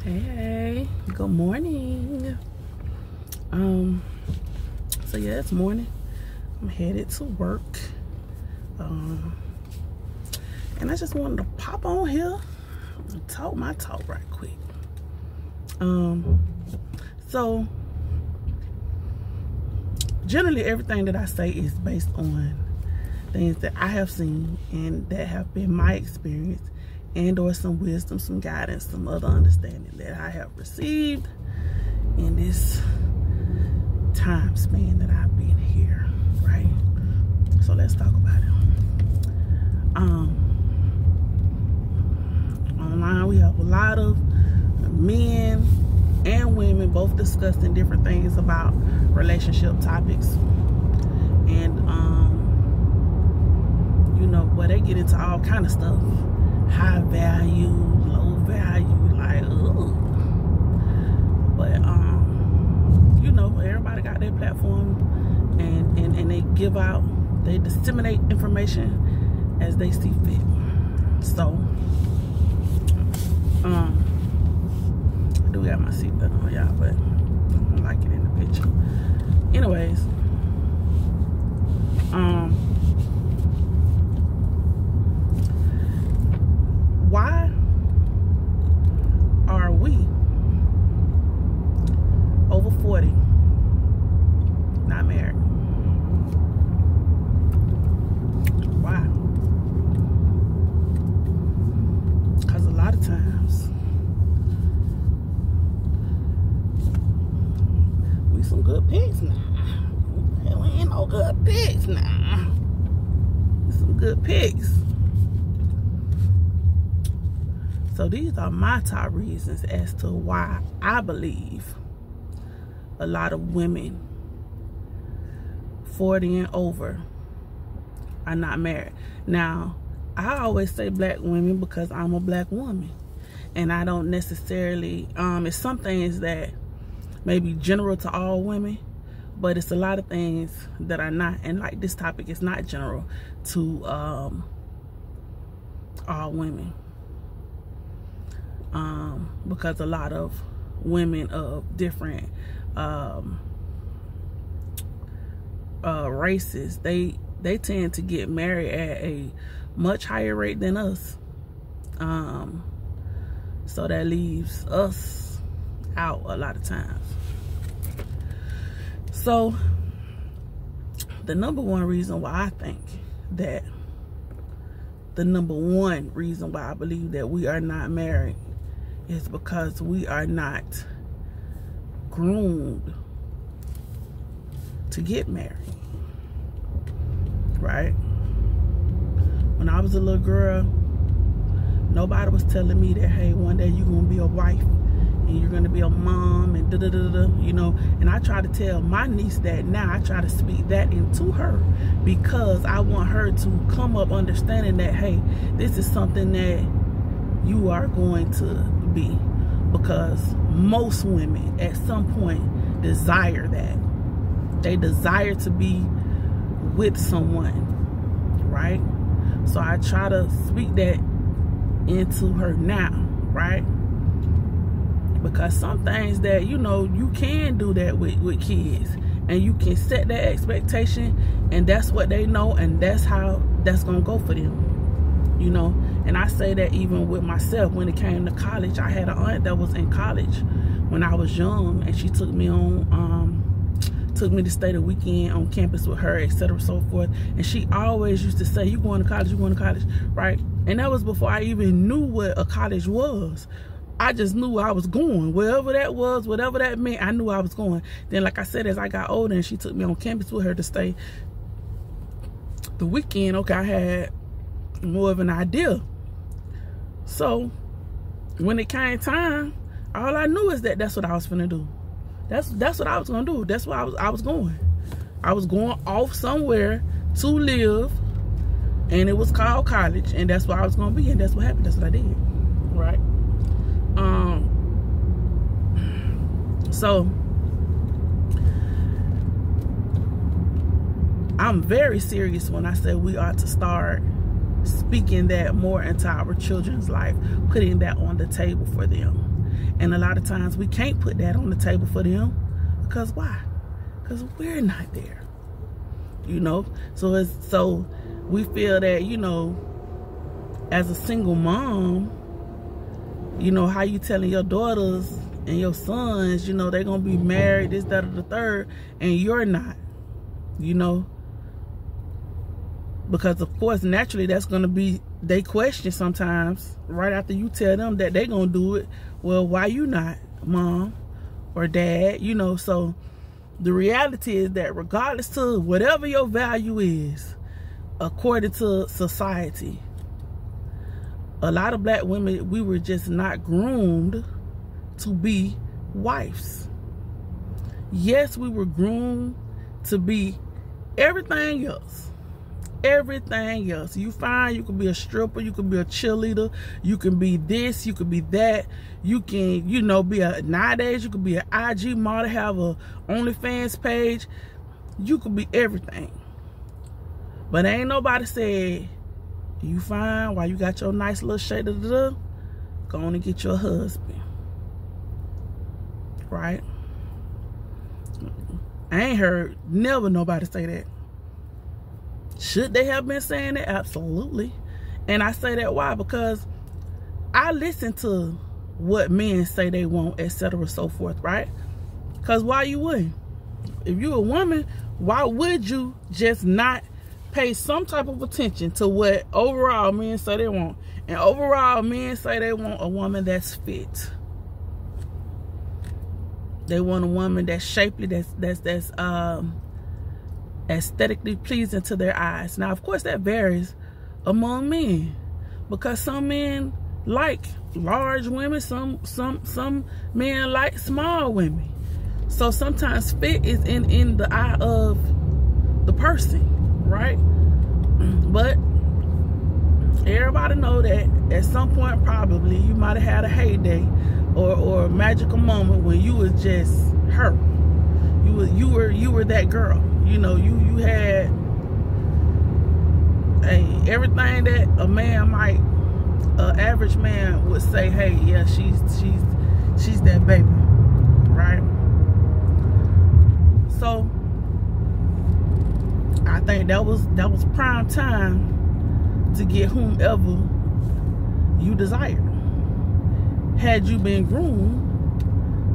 Hey, good morning. So yeah, it's morning. I'm headed to work. And I just wanted to pop on here and talk my talk right quick. So generally everything that I say is based on things that I have seen and that have been my experience, and or some wisdom, some guidance, some other understanding that I have received in this time span that I've been here, right? So let's talk about it. Online we have a lot of men and women both discussing different things about relationship topics, and you know, where they get into all kind of stuff. High value, low value, like, ooh. But you know, everybody got their platform, and they give out, they disseminate information as they see fit. So I do got my seatbelt on, y'all, but I don't like it in the picture. Anyways, why are we over 40 not married? Why? Because a lot of times we some good pigs now. We ain't no good pigs now. We some good pigs. So these are my top reasons as to why I believe a lot of women 40 and over are not married. Now, I always say black women because I'm a black woman, and I don't necessarily, it's some things that may be general to all women, but it's a lot of things that are not. And like this topic is not general to all women. Because a lot of women of different races, they tend to get married at a much higher rate than us. So that leaves us out a lot of times. So the number one reason why I think that the number one reason why I believe that we are not married is because we are not groomed to get married, right? When I was a little girl, nobody was telling me that, hey, one day you're gonna be a wife and you're gonna be a mom and da-da-da-da, you know. And I try to tell my niece that now. I try to speak that into her because I want her to come up understanding that, hey, this is something that you are going to be, because most women at some point desire that. They desire to be with someone, right? So I try to speak that into her now, right? Because some things that, you know, you can do that with kids, and you can set that expectation, and that's what they know, and that's how that's gonna go for them, you know. And I say that even with myself. When it came to college, I had an aunt that was in college when I was young, and she took me to stay the weekend on campus with her, etc., so forth. And she always used to say, you going to college, you going to college, right? And that was before I even knew what a college was. I just knew I was going. Wherever that was, whatever that meant, I knew I was going. Then, like I said, as I got older and she took me on campus with her to stay the weekend, okay, I had more of an idea. So when it came time, all I knew is that that's what I was finna do. That's what I was gonna do. That's why I was going. I was going off somewhere to live, and it was called college, and that's where I was gonna be, and that's what happened. That's what I did, right? So I'm very serious when I say we are to start speaking that more into our children's life, putting that on the table for them. And a lot of times we can't put that on the table for them. Because why? Because we're not there. You know? So we feel that, you know, as a single mom, you know, how you telling your daughters and your sons, you know, they're going to be married, this, that, or the third, and you're not, you know? Because, of course, naturally, that's going to be, they question sometimes, right after you tell them that they're going to do it. Well, why you not, mom or dad, you know? So the reality is that regardless to whatever your value is, according to society, a lot of black women, we were just not groomed to be wives. Yes, we were groomed to be everything else. Everything else. You find you could be a stripper, you could be a cheerleader, you can be this, you could be that. You can, you know, nowadays you could be an IG model, have a OnlyFans page. You could be everything. But ain't nobody said, you fine, while you got your nice little shade of the, go on and get your husband. Right? I ain't heard never nobody say that. Should they have been saying that? Absolutely. And I say that why? Because I listen to what men say they want, etc., so forth, right? Because why you wouldn't? If you a woman, why would you just not pay some type of attention to what overall men say they want? And overall, men say they want a woman that's fit. They want a woman that's shapely, that's aesthetically pleasing to their eyes. Now, of course, that varies among men, because some men like large women, some men like small women. So sometimes fit is in the eye of the person, right? But everybody know that at some point probably you might have had a heyday or a magical moment when you was just her. You were that girl. You know, you had everything that a man might, an average man would say, hey, yeah, she's that baby, right? So I think that was prime time to get whomever you desired. Had you been groomed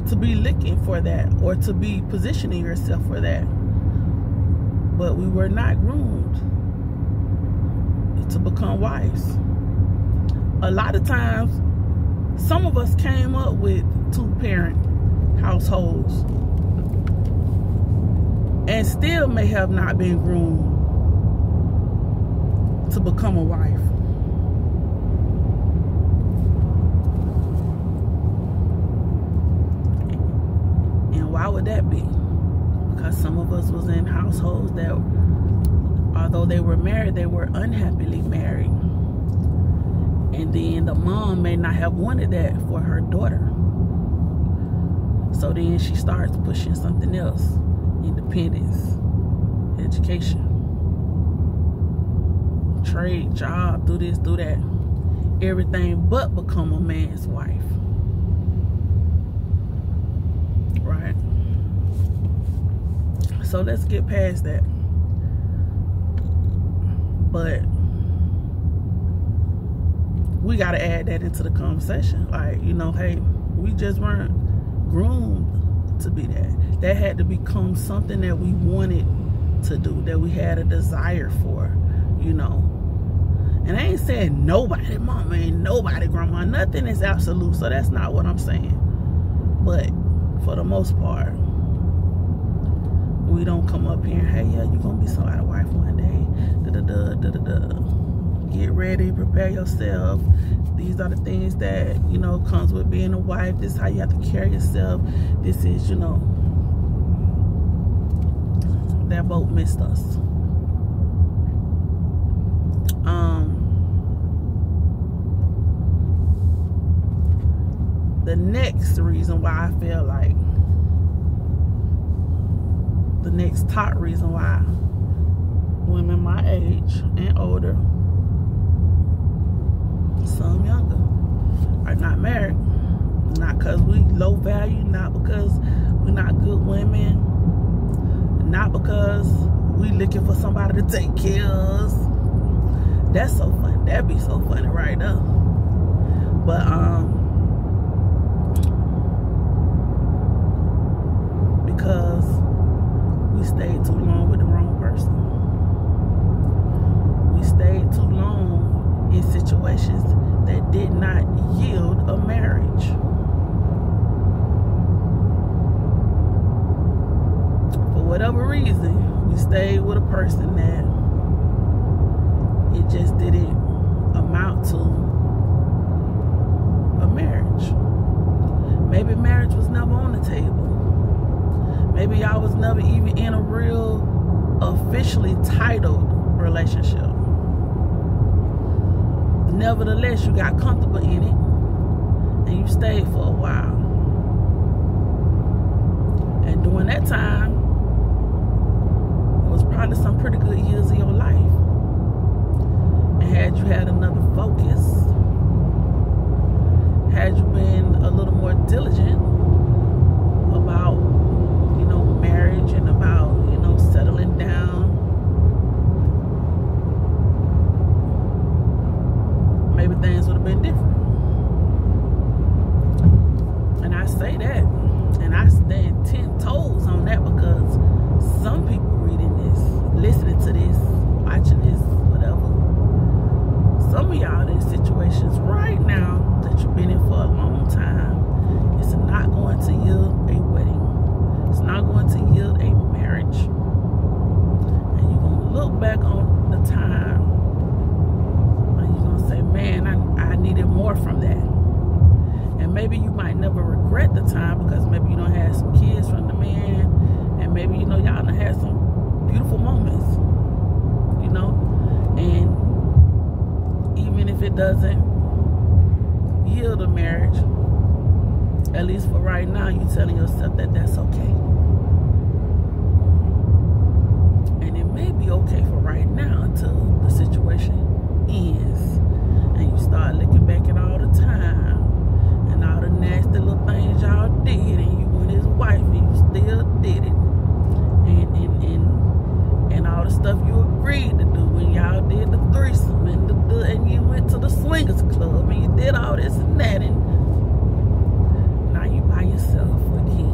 to be looking for that, or to be positioning yourself for that. But we were not groomed to become wives. A lot of times, some of us came up with two-parent households and still may have not been groomed to become a wife. And why would that be? Because some of us was in households that, although they were married, they were unhappily married. And then the mom may not have wanted that for her daughter. So then she starts pushing something else. Independence, education, trade, job, do this, do that. Everything but become a man's wife. Right? So let's get past that. But we got to add that into the conversation. Like, you know, hey, we just weren't groomed to be that. That had to become something that we wanted to do, that we had a desire for, you know. And I ain't saying nobody, mama, ain't nobody, grandma, nothing is absolute. So that's not what I'm saying. But for the most part, we don't come up here and, hey, yeah, you're going to be somebody's wife one day. Get ready, prepare yourself. These are the things that, you know, comes with being a wife. This is how you have to carry yourself. This is, you know, that boat missed us. The next reason why I feel like, the next top reason why women my age and older, some younger, are not married Not because we low value, not because we're not good women, not because we looking for somebody to take care of us. That's so funny. That'd be so funny right now. But because we stayed too long with the wrong person. We stayed too long in situations that did not yield a marriage. For whatever reason, we stayed with a person that it just didn't amount to a marriage. Maybe marriage was never on the table. Maybe y'all was never even in a real officially titled relationship. Nevertheless, you got comfortable in it and you stayed for a while. And during that time, it was probably some pretty good years of your life. And had you had another focus, had you been a little more diligent about, you know, marriage and about, you know, settling down, maybe things would have been different. And I say that, and I stand 10 toes on that, because some people reading this, listening to this, watching this, whatever, some of y'all in situations right now that you've been in for a long time, it's not going to yield a wedding. It's not going to yield a marriage. And you're going to look back on the time and you're going to say, man, I needed more from that. And maybe you might never regret the time, because maybe you don't have some kids from the man, and maybe, you know, y'all done had some beautiful moments, you know. And even if it doesn't yield a marriage, at least for right now, you're telling yourself that that's okay. And it may be okay for right now until the situation ends and you start looking back at all the time and all the nasty little things y'all did, and you and his wife, and you still did it, and all the stuff you agreed to do when y'all did the threesome, and you went to the swingers club, and you did all this and that, and now you by yourself again.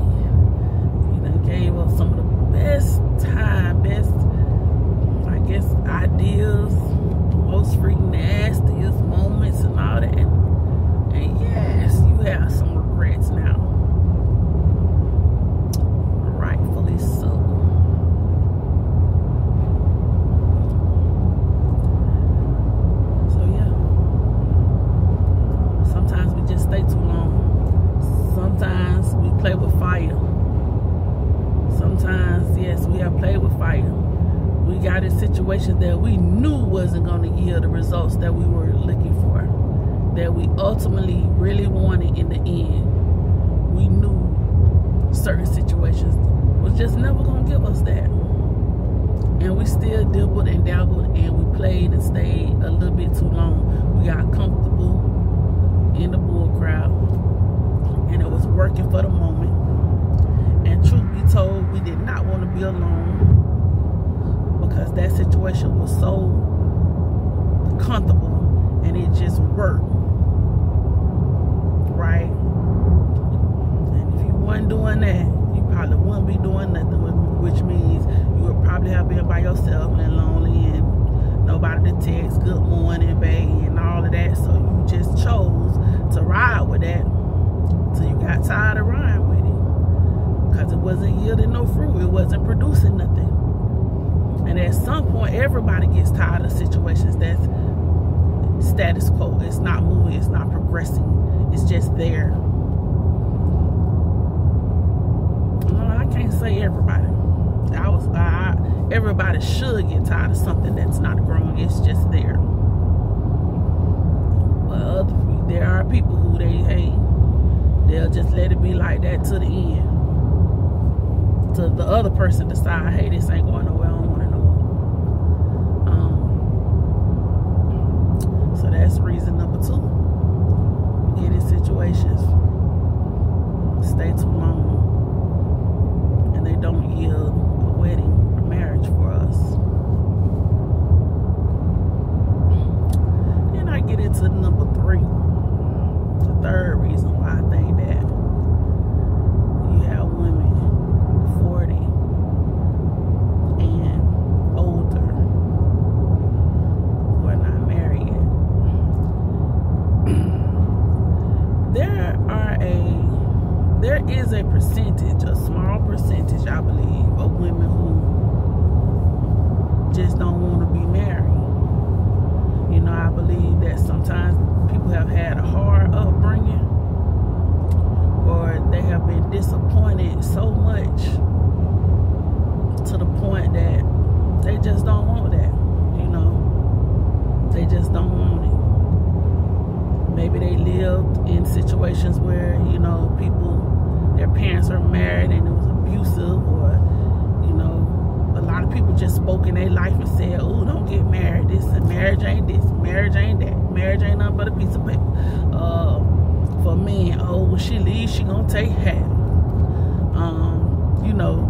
You done gave up some of the best time, best, I guess, ideas, most freaking nastiest moments and all that. And yes, you have some regrets now. Rightfully so. So yeah. Sometimes we just stay too long. Sometimes we play with fire. Sometimes, yes, we have played with fire. We got in situations that we knew wasn't going to yield the results that we were looking for, that we ultimately really wanted in the end. We knew certain situations was just never going to give us that. And we still dibbled and dabbled, and we played and stayed a little bit too long. We got comfortable in the bull crowd, and it was working for the moment. And truth be told, we did not want to be alone, because that situation was so comfortable and it just worked, right? And if you weren't doing that, you probably wouldn't be doing nothing, which means you would probably have been by yourself and lonely and nobody to text good morning, babe, and all of that. So you just chose to ride with that till you got tired of riding with it, because it wasn't yielding no fruit. It wasn't producing nothing. And at some point, everybody gets tired of situations that's status quo. It's not moving. It's not progressing. It's just there. No, I can't say everybody. Everybody should get tired of something that's not growing. It's just there. But there are people who they'll just let it be like that to the end. Till the other person decide, hey, this ain't going nowhere. I don't want it no more. So that's reason number 2. Get in situations is a percentage, a small percentage, I believe, of women who just don't want to be married. You know, I believe that sometimes people have had a hard upbringing, or they have been disappointed so much to the point that they just don't want that. You know, they just don't want it. Maybe they lived in situations where, you know, their parents are married and it was abusive, or, you know, a lot of people just spoke in their life and said, oh, don't get married. Marriage ain't this, marriage ain't that, marriage ain't nothing but a piece of paper. For men, oh, when she leaves, she gonna take half. You know,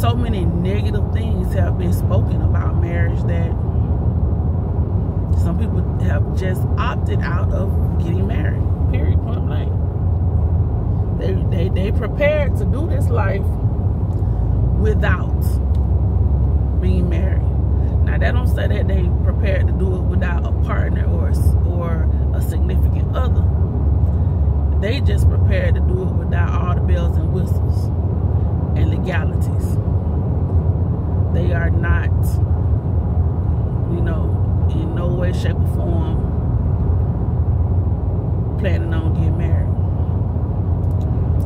so many negative things have been spoken about marriage that some people have just opted out of getting married. Period. Point blank. They prepared to do this life without being married. Now that don't say that they prepared to do it without a partner or a significant other. They just prepared to do it without all the bells and whistles and legalities. They are not, you know, in no way, shape, or form planning on getting married.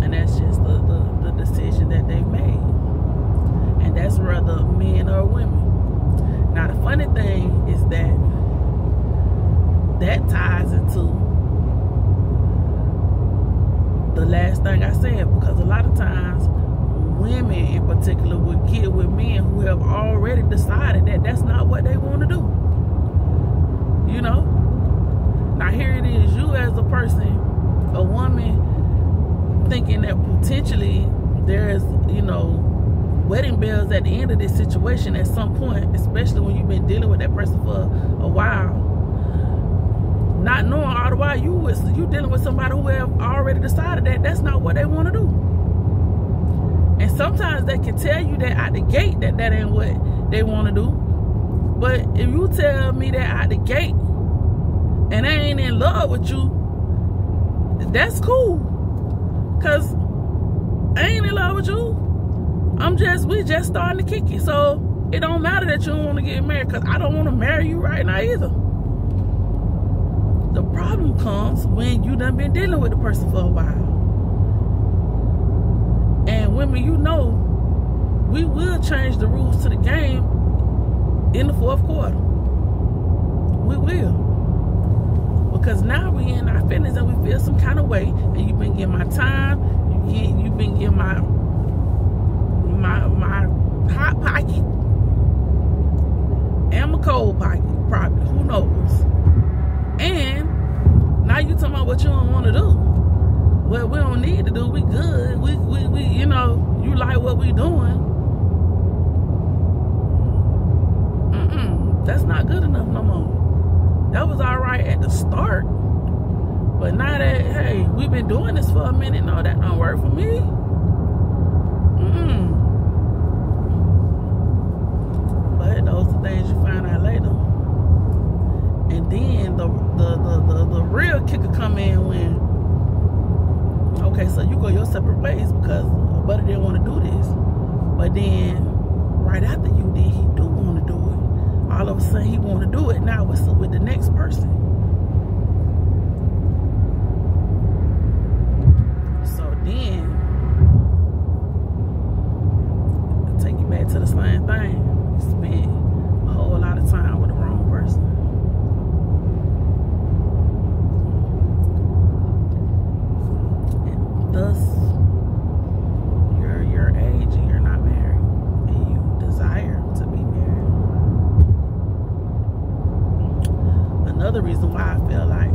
And that's just the decision that they've made. And that's whether men or women. Now the funny thing is that ties into the last thing I said, because a lot of times women in particular would get with men who have already decided that that's not what they want to do. You know? Now here it is, you as a person, a woman, thinking that potentially there's, you know, wedding bells at the end of this situation at some point, especially when you've been dealing with that person for a while, not knowing all the while you dealing with somebody who have already decided that that's not what they want to do. And sometimes they can tell you that out the gate that ain't what they want to do. But if you tell me that out the gate and they ain't in love with you, that's cool. Cause I ain't in love with you. We just starting to kick it. So it don't matter that you don't want to get married, cause I don't want to marry you right now either. The problem comes when you done been dealing with the person for a while. And women, you know, we will change the rules to the game in the fourth quarter. We will. Because now we in our feelings and we feel some kind of way, and you've been getting my time, you've been getting my hot pocket and my cold pocket, probably, who knows. And now you talking about what you don't want to do. Well, we don't need to do, we good. We you know, you like what we doing. That's not good enough no more. That was all right at the start, but now that, hey, we've been doing this for a minute, no, that don't work for me. But those are things you find out later. And then the real kicker come in when, okay, so you go your separate ways because buddy didn't want to do this, but then right after you did, he do want to do it. All of a sudden he want to do it now with the next person. So then I'll take you back to the same thing. You spend a whole lot of time with the wrong person. And thus you're your age and you're not married, and you desire to be married. Another reason why I feel like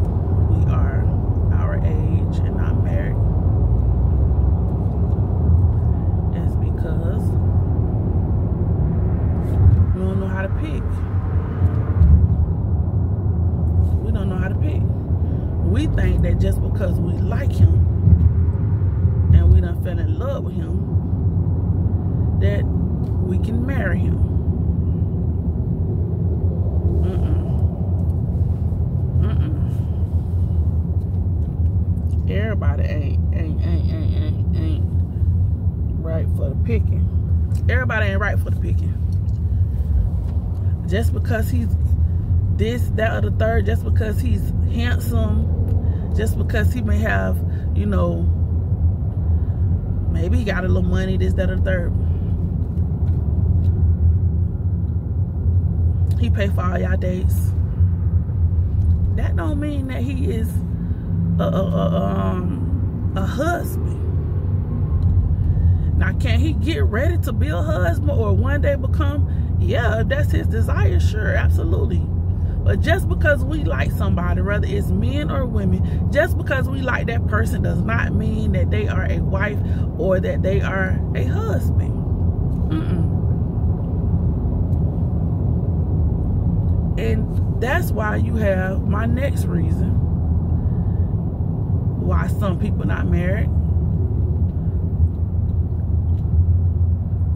we are our age and not married is because we don't know how to pick. We don't know how to pick. We think that just because we like him and we done fell in love with him, that we can marry him. everybody ain't right for the picking. Everybody ain't right for the picking. Just because he's this, that, or the third, just because he's handsome, just because he may have, you know, maybe he got a little money, this, that, or the third. He pay for all y'all dates. That don't mean that he is a husband. Now, can he get ready to be a husband or one day become? Yeah, if that's his desire, sure, absolutely. But just because we like somebody, whether it's men or women, just because we like that person does not mean that they are a wife or that they are a husband. And that's why you have my next reason why some people not married.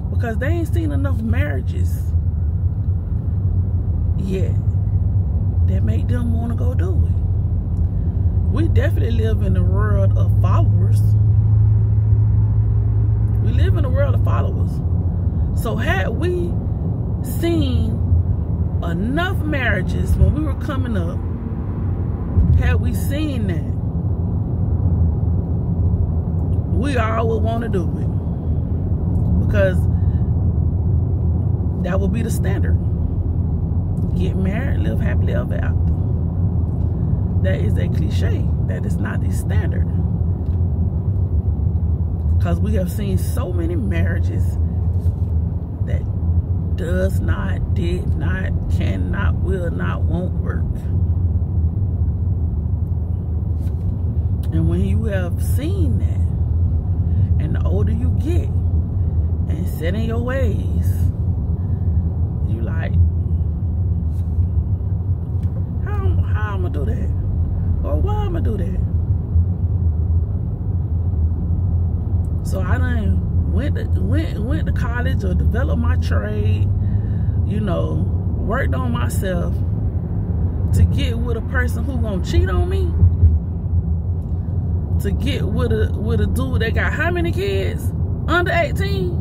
Because they ain't seen enough marriages yet that make them want to go do it. We definitely live in a world of followers. We live in a world of followers. So had we seen enough marriages when we were coming up, had we seen that, we all would want to do it. Because that would be the standard. Get married, live happily ever after. That is a cliche. That is not the standard. Because we have seen so many marriages that does not, did not, cannot, will not, won't work. And when you have seen that, and the older you get, and set in your ways, you like, how I'm gonna do that? Or why I'm gonna do that? So I done went to college or developed my trade, you know, worked on myself to get with a person who gonna cheat on me, to get with a dude that got how many kids? Under 18?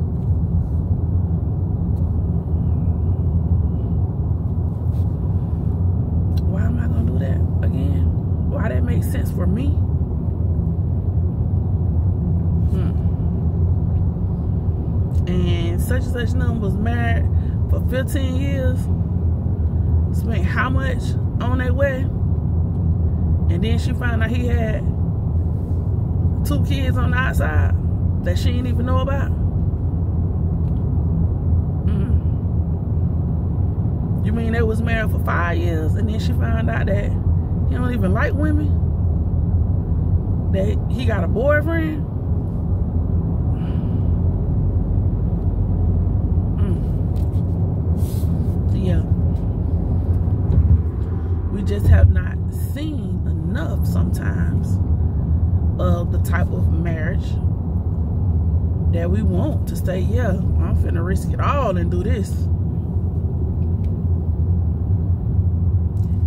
Why am I gonna do that again? Why that makes sense for me? And such and such number was married for 15 years, spent how much on their wedding, and then she found out he had 2 kids on the outside that she didn't even know about. You mean they was married for 5 years and then she found out that he don't even like women? That he got a boyfriend? Yeah. We just have not seen enough sometimes of the type of marriage that we want to say, yeah, I'm finna risk it all and do this.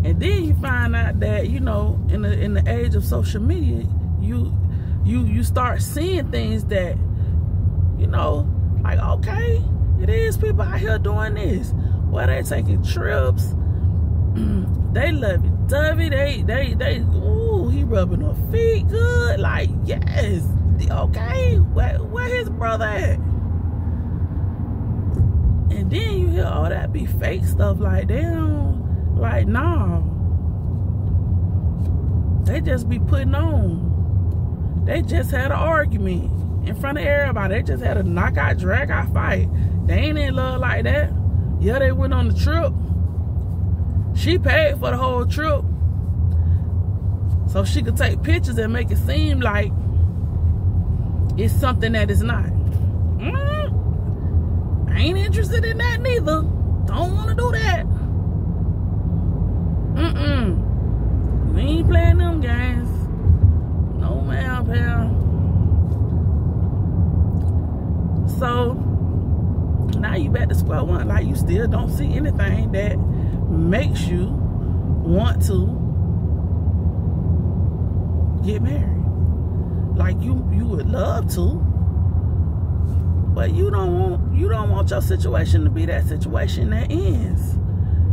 And then you find out that, you know, in the age of social media, you start seeing things that, you know, like, okay, it is people out here doing this. Well, they taking trips. They lovey-dovey. They ooh, he rubbing her feet good. Like, yes, okay, where his brother at? And then you hear all that be fake stuff. Like, they don't, like, nah. They just be putting on. They just had an argument in front of everybody. They just had a knockout, drag-out fight. They ain't in love like that. Yeah, they went on the trip. She paid for the whole trip so she could take pictures and make it seem like it's something that is not. I ain't interested in that neither. Don't want to do that. We ain't playing them games. No, ma'am, pal. So now you back to square one. Like, you still don't see anything that makes you want to get married. like you would love to, but you don't want your situation to be that situation that ends.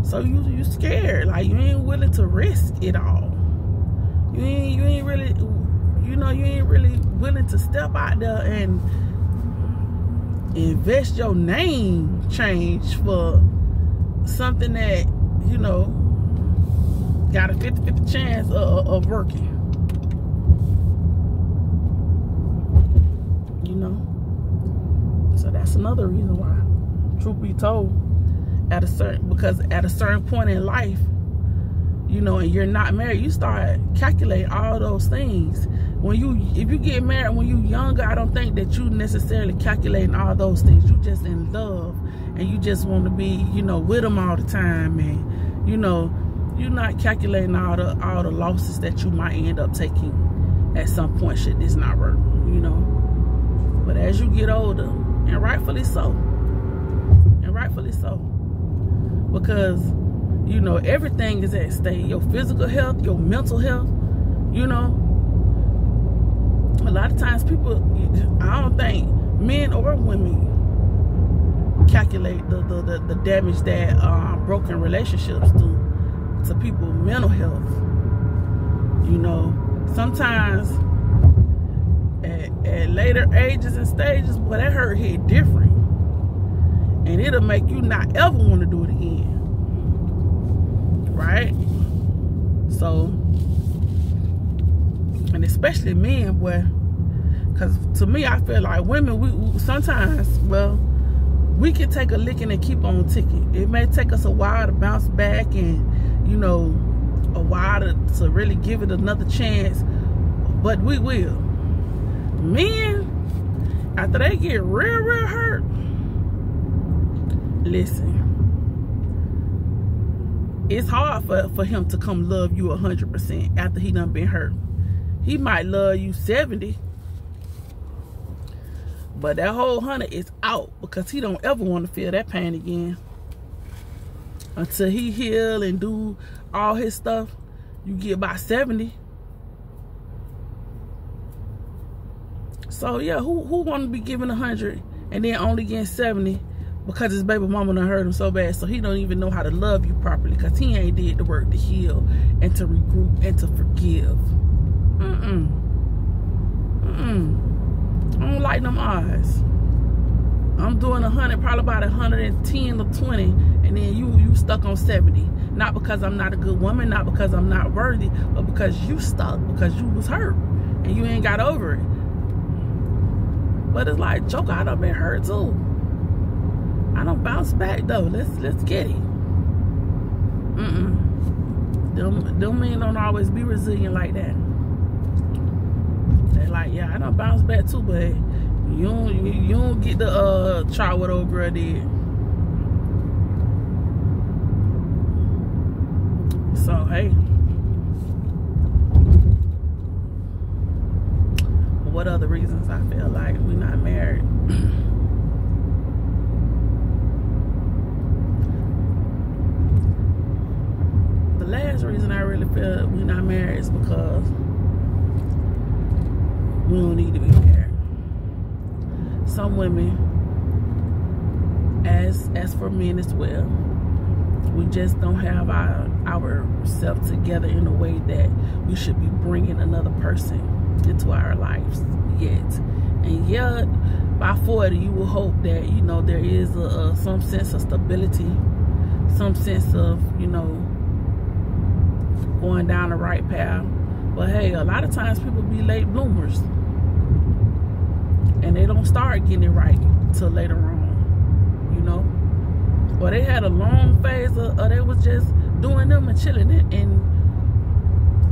So you scared, like you ain't willing to risk it all. You ain't really, you ain't really willing to step out there and invest your name change for something that, got a 50-50 chance of working. So that's another reason why, truth be told, because at a certain point in life, and you're not married, you start calculating all those things. If you get married when you're younger, I don't think that you necessarily calculating all those things. You just in love, and you just want to be, with them all the time, and you're not calculating all the losses that you might end up taking at some point. Shit, this not work, But as you get older, and rightfully so, because everything is at stake. Your physical health, your mental health, a lot of times people, I don't think men or women calculate the damage that broken relationships do to people's mental health. Sometimes at later ages and stages, boy, that hurt hit different, and it'll make you not ever want to do it again, right? So, and especially men, boy, because to me, I feel like women, we sometimes, well, we can take a licking and keep on ticking. It may take us a while to bounce back, and a while to really give it another chance, but we will. Men, after they get real hurt, listen, it's hard for him to come love you 100% after he done been hurt. He might love you 70, but that whole 100 is out, because he don't ever want to feel that pain again. Until he heal and do all his stuff, you get about 70. So yeah, who want to be giving 100 and then only getting 70 because his baby mama done hurt him so bad, so he don't even know how to love you properly, because he ain't did the work to heal and to regroup and to forgive. I don't like them odds. I'm doing 100, probably about 110 or 20, and then you stuck on 70. Not because I'm not a good woman, not because I'm not worthy, but because you stuck, because you was hurt and you ain't got over it. But it's like, Joker, I done been hurt too. I don't bounce back though. Let's get it. Them men don't always be resilient like that. They're like, yeah, I done bounce back too, but you don't get to try what old girl did. So hey, what other reasons I feel like we're not married? The last reason I really feel we're not married is because we don't need to be married. Some women, as for men as well, we just don't have ourselves together in a way that we should be bringing another person into our lives yet. And yet, by 40, you will hope that, there is some sense of stability, some sense of, going down the right path. But hey, a lot of times people be late bloomers, and they don't start getting it right till later on, or they had a long phase of they was just doing them and chilling it, and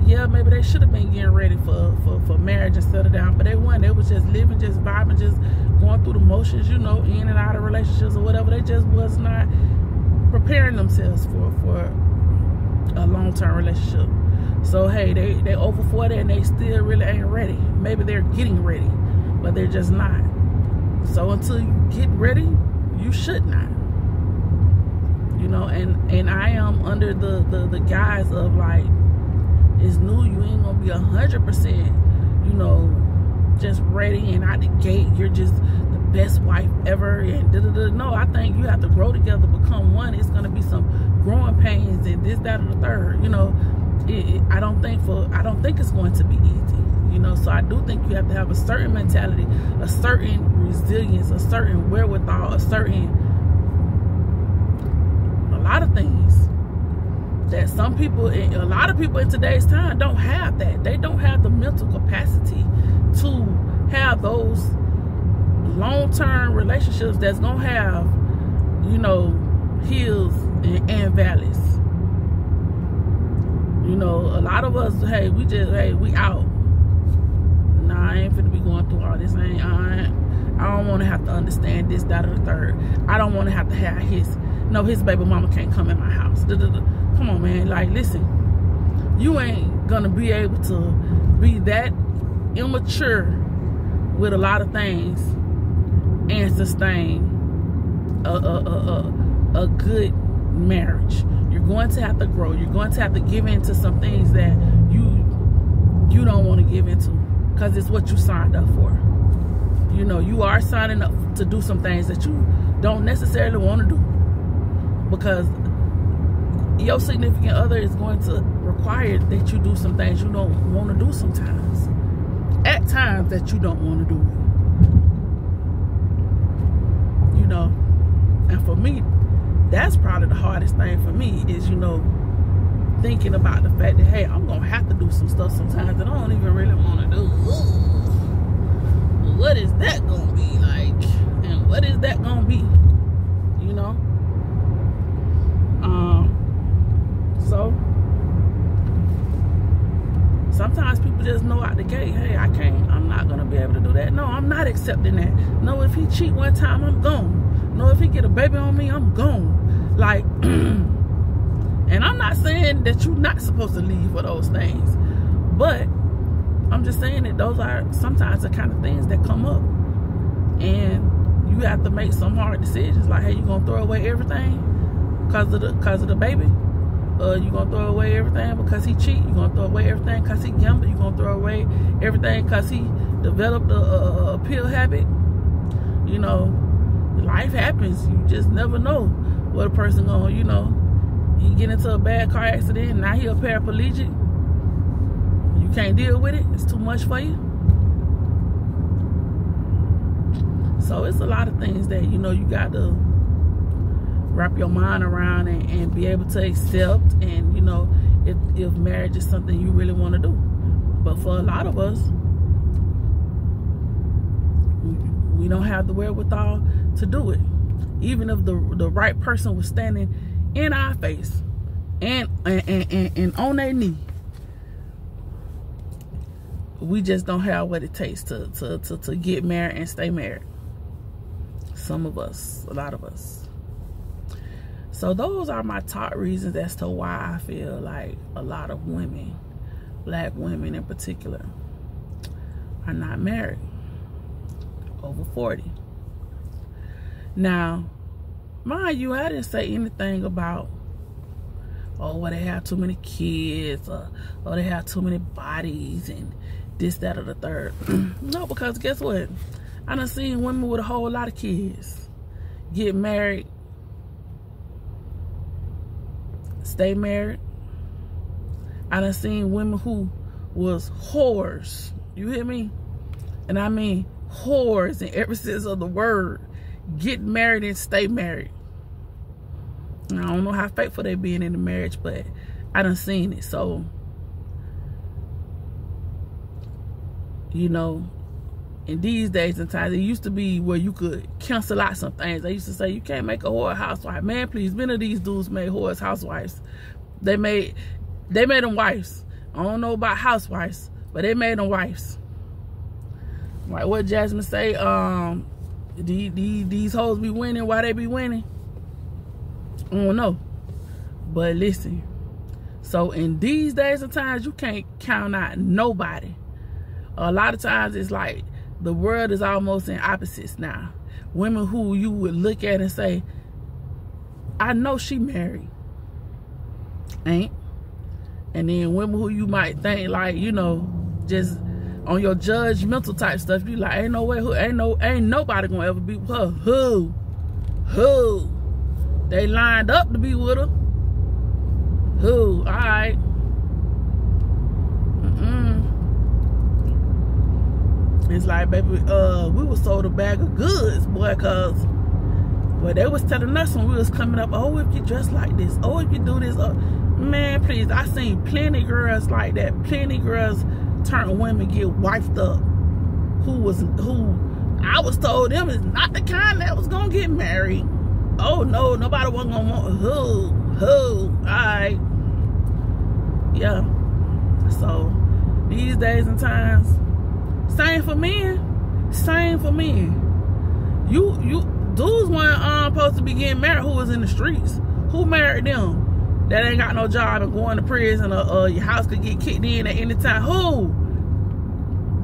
yeah, maybe they should have been getting ready for marriage and settle down, but they weren't. They was just living, just vibing, just going through the motions, in and out of relationships or whatever. They just was not preparing themselves for a long-term relationship. So hey, they over 40 and they still really ain't ready. Maybe they're getting ready, but they're just not. So until you get ready, you should not. And I am under the guise of like, it's new, you ain't gonna be 100%, just ready and out the gate, you're just the best wife ever, and no, I think you have to grow together, become one. It's going to be some growing pains and this, that, or the third. You know, I don't think it's going to be easy. You know, so I do think you have to have a certain mentality, a certain resilience, a certain wherewithal, a lot of things that a lot of people in today's time don't have that. They don't have the mental capacity to have those long-term relationships that's gonna have, you know, hills and valleys. You know, a lot of us, hey, we out. Nah, I ain't finna be going through all this. I don't want to have to understand this, that, or the third. I don't want to have his baby mama can't come in my house. Come on, man. Like, listen, you ain't gonna be able to be that immature with a lot of things and sustain a good marriage. You're going to have to grow. You're going to have to give into some things that you don't want to give into, because it's what you signed up for. You know, you are signing up to do some things that you don't necessarily want to do, because your significant other is going to require that you do some things you don't want to do sometimes. At times that you don't want to do. You know, and for me, that's probably the hardest thing for me is, you know, thinking about the fact that, hey, I'm going to have to do some stuff sometimes that I don't even really want to do. What is that going to be like? And what is that going to be? You know? So sometimes people just know out the gate, hey, I'm not going to be able to do that. No, I'm not accepting that. No, if he cheat one time, I'm gone. No, if he get a baby on me, I'm gone. Like, and I'm not saying that you're not supposed to leave for those things, but I'm just saying that those are sometimes the kind of things that come up, and you have to make some hard decisions. Like, hey, you gonna throw away everything because of the baby? You gonna throw away everything because he cheat? You gonna throw away everything because he gamble? You gonna throw away everything because he developed a pill habit? You know, life happens. You just never know what a person gonna, you know, he get into a bad car accident and now he a paraplegic. You can't deal with it. It's too much for you. So it's a lot of things that, you know, you got to wrap your mind around and be able to accept, and, you know, if marriage is something you really want to do. But for a lot of us, we don't have the wherewithal to do it. Even if the right person was standing in our face and on their knee, we just don't have what it takes to get married and stay married. Some of us, a lot of us. So those are my top reasons as to why I feel like a lot of women, black women in particular, are not married over 40. Now, mind you, I didn't say anything about, oh, well, they have too many kids, or they have too many bodies, and this, that, or the third. No, because guess what? I done seen women with a whole lot of kids get married, stay married. I done seen women who was whores. You hear me? And I mean whores in every sense of the word, get married and stay married. And I don't know how faithful they being in the marriage, but I done seen it. So, you know, in these days and times, it used to be where you could cancel out some things. They used to say, you can't make a whore housewife. Man, please, many of these dudes made whores housewives. They made them wives. I don't know about housewives, but they made them wives. Like what Jasmine say, these hoes be winning. Why they be winning? I don't know. But listen, so in these days and times, you can't count out nobody. A lot of times it's like the world is almost in opposites now. Women who you would look at and say, I know she married, ain't. And then women who you might think, like, you know, just on your judgmental type stuff. You like, ain't no way, ain't nobody gonna ever be with her. Who? They lined up to be with her. Who? All right. It's like, baby, we was sold a bag of goods, boy, cause well, they was telling us when we was coming up, oh, if you dress like this, oh, if you do this, man, please, I seen plenty girls like that. Plenty girls turn women get wifed up. Who I was told them is not the kind that was gonna get married. Oh no, nobody wasn't gonna want who, alright. Yeah. So these days and times, same for men. You dudes weren't supposed to be getting married who was in the streets. Who married them? That ain't got no job and going to prison, or your house could get kicked in at any time. Who?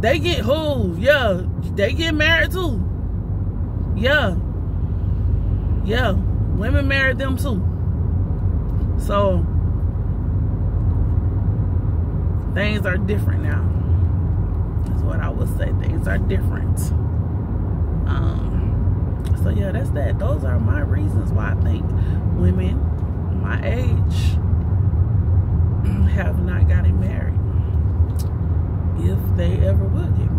They get who? Yeah, they get married too. Yeah. Women married them too. So things are different now. That's what I would say. Things are different. So yeah, that's that. Those are my reasons why I think women my age have not gotten married, if they ever will get